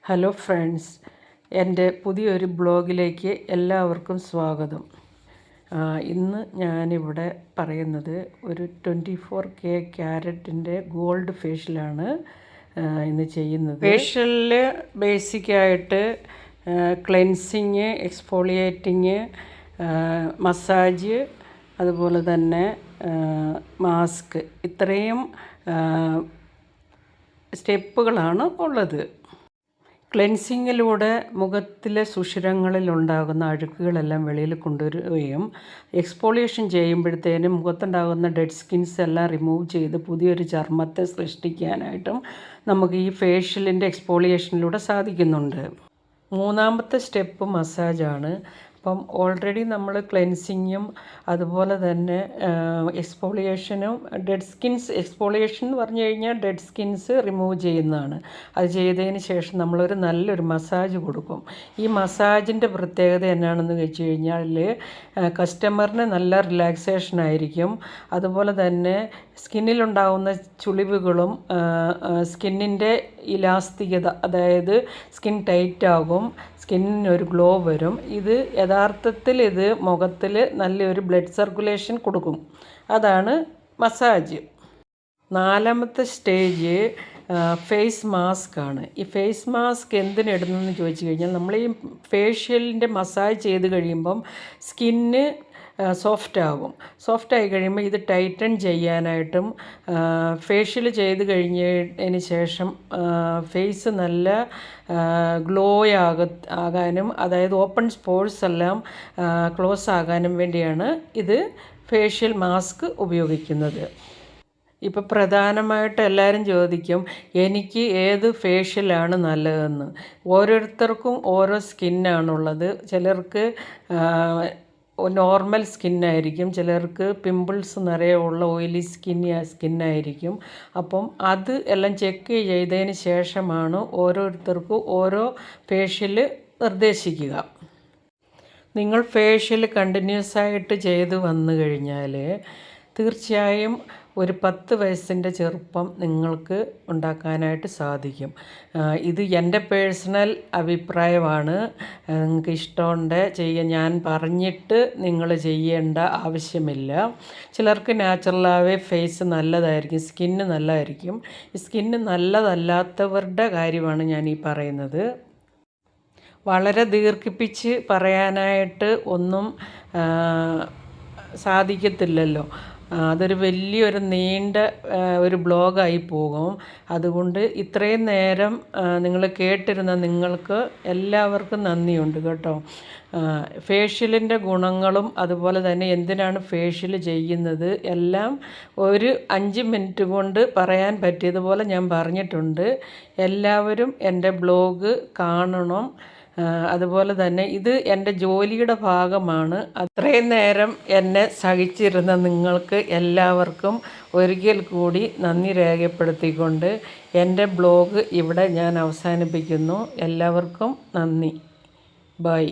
Hello friends, എൻ്റെ പുതിയൊരു ബ്ലോഗിലേക്ക് എല്ലാവർക്കും സ്വാഗതം. ഇന്ന് ഞാനിവിടെ പറയുന്നത് ഒരു 24K ക്യാരറ്റിൻ്റെ ഗോൾഡ് ഫേഷ്യലാണ് ഇന്ന് ചെയ്യുന്നത്. ഫേഷ്യലിൽ ബേസിക്കായിട്ട് ക്ലെൻസിങ്, എക്സ്ഫോളിയേറ്റിങ്, മസാജ്, അതുപോലെ തന്നെ മാസ്ക്, ഇത്രയും സ്റ്റെപ്പുകളാണ് ഉള്ളത്. ക്ലെൻസിങ്ങിലൂടെ മുഖത്തിലെ സുഷിരങ്ങളിലുണ്ടാകുന്ന അഴുക്കുകളെല്ലാം വെളിയിൽ കൊണ്ടുവരികയും എക്സ്ഫോളിയേഷൻ ചെയ്യുമ്പോഴത്തേനും മുഖത്തുണ്ടാകുന്ന ഡെഡ് സ്കിൻസ് എല്ലാം റിമൂവ് ചെയ്ത് പുതിയൊരു ചർമ്മത്തെ സൃഷ്ടിക്കാനായിട്ടും നമുക്ക് ഈ ഫേഷ്യലിൻ്റെ എക്സ്ഫോളിയേഷനിലൂടെ സാധിക്കുന്നുണ്ട്. മൂന്നാമത്തെ സ്റ്റെപ്പ് മസാജാണ്. അപ്പം ഓൾറെഡി നമ്മൾ ക്ലെൻസിങ്ങും അതുപോലെ തന്നെ എക്സ്ഫോളിയേഷനും, ഡെഡ് സ്കിൻസ് എക്സ്ഫോളിയേഷൻ എന്ന് പറഞ്ഞു കഴിഞ്ഞാൽ ഡെഡ് സ്കിൻസ് റിമൂവ് ചെയ്യുന്നതാണ്. അത് ചെയ്തതിന് ശേഷം നമ്മളൊരു നല്ലൊരു മസാജ് കൊടുക്കും. ഈ മസാജിൻ്റെ പ്രത്യേകത എന്നാണെന്ന് വെച്ച് കഴിഞ്ഞാൽ കസ്റ്റമറിന് നല്ല റിലാക്സേഷൻ ആയിരിക്കും. അതുപോലെ തന്നെ സ്കിന്നിലുണ്ടാകുന്ന ചുളിവുകളും സ്കിന്നിൻ്റെ ഇലാസ്തികത, അതായത് സ്കിൻ ടൈറ്റ് ആകും, സ്കിന്നിനൊരു ഗ്ലോ വരും. ഇത് യഥാർത്ഥത്തിൽ മുഖത്തിൽ നല്ലൊരു ബ്ലഡ് സർക്കുലേഷൻ കൊടുക്കും. അതാണ് മസാജ്. നാലാമത്തെ സ്റ്റേജ് ഫേസ് മാസ്ക് ആണ്. ഈ ഫേസ് മാസ്ക് എന്തിനിടുന്നതെന്ന് ചോദിച്ചു കഴിഞ്ഞാൽ, നമ്മൾ ഈ ഫേഷ്യലിൻ്റെ മസാജ് ചെയ്ത് കഴിയുമ്പം സ്കിന്ന് സോഫ്റ്റായി കഴിയുമ്പോൾ ഇത് ടൈറ്റൻ ചെയ്യാനായിട്ടും ഫേഷ്യൽ ചെയ്ത് കഴിഞ്ഞതിന് ശേഷം ഫേസ് നല്ല ഗ്ലോ ആകാനും, അതായത് ഓപ്പൺ സ്പോർട്സ് എല്ലാം ക്ലോസ് ആകാനും വേണ്ടിയാണ് ഇത് ഫേഷ്യൽ മാസ്ക് ഉപയോഗിക്കുന്നത്. ഇപ്പോൾ പ്രധാനമായിട്ട് എല്ലാവരും ചോദിക്കും, എനിക്ക് ഏത് ഫേഷ്യലാണ് നല്ലതെന്ന്. ഓരോരുത്തർക്കും ഓരോ സ്കിന്നാണുള്ളത്. ചിലർക്ക് നോർമൽ സ്കിന്നായിരിക്കും, ചിലർക്ക് പിമ്പിൾസ് നിറയെ ഉള്ള ഓയിലി സ്കിന്നായിരിക്കും. അപ്പം അത് എല്ലാം ചെക്ക് ചെയ്തതിന് ശേഷമാണ് ഓരോരുത്തർക്കും ഓരോ ഫേഷ്യൽ നിർദ്ദേശിക്കുക. നിങ്ങൾ ഫേഷ്യൽ കണ്ടിന്യൂസ് ആയിട്ട് ചെയ്ത് വന്നു കഴിഞ്ഞാൽ തീർച്ചയായും ഒരു 10 വയസ്സിൻ്റെ ചെറുപ്പം നിങ്ങൾക്ക് ഉണ്ടാക്കാനായിട്ട് സാധിക്കും. ഇത് എൻ്റെ പേഴ്സണൽ അഭിപ്രായമാണ്. നിങ്ങൾക്ക് ഇഷ്ടമുണ്ട് ഞാൻ പറഞ്ഞിട്ട് നിങ്ങൾ ചെയ്യേണ്ട ആവശ്യമില്ല. ചിലർക്ക് നാച്ചുറലാവേ ഫേസ് നല്ലതായിരിക്കും, സ്കിന്ന് നല്ലതായിരിക്കും. ഈ സ്കിന്ന് നല്ലതല്ലാത്തവരുടെ കാര്യമാണ് ഞാൻ ഈ പറയുന്നത്. വളരെ ദീർഘിപ്പിച്ച് പറയാനായിട്ട് ഒന്നും സാധിക്കത്തില്ലല്ലോ. അതൊരു വലിയൊരു നീണ്ട ഒരു ബ്ലോഗായി പോകും. അതുകൊണ്ട് ഇത്രയും നേരം നിങ്ങൾ കേട്ടിരുന്ന നിങ്ങൾക്ക് എല്ലാവർക്കും നന്ദിയുണ്ട് കേട്ടോ. ഫേഷ്യലിൻ്റെ ഗുണങ്ങളും അതുപോലെ തന്നെ എന്തിനാണ് ഫേഷ്യൽ ചെയ്യുന്നത് എല്ലാം ഒരു 5 മിനിറ്റ് കൊണ്ട് പറയാൻ പറ്റിയതുപോലെ ഞാൻ പറഞ്ഞിട്ടുണ്ട്. എല്ലാവരും എൻ്റെ ബ്ലോഗ് കാണണം. അതുപോലെ തന്നെ ഇത് എൻ്റെ ജോലിയുടെ ഭാഗമാണ്. അത്രയും നേരം എന്നെ സഹിച്ചിരുന്ന നിങ്ങൾക്ക് എല്ലാവർക്കും ഒരിക്കൽ കൂടി നന്ദി രേഖപ്പെടുത്തിക്കൊണ്ട് എൻ്റെ ബ്ലോഗ് ഇവിടെ ഞാൻ അവസാനിപ്പിക്കുന്നു. എല്ലാവർക്കും നന്ദി. ബൈ.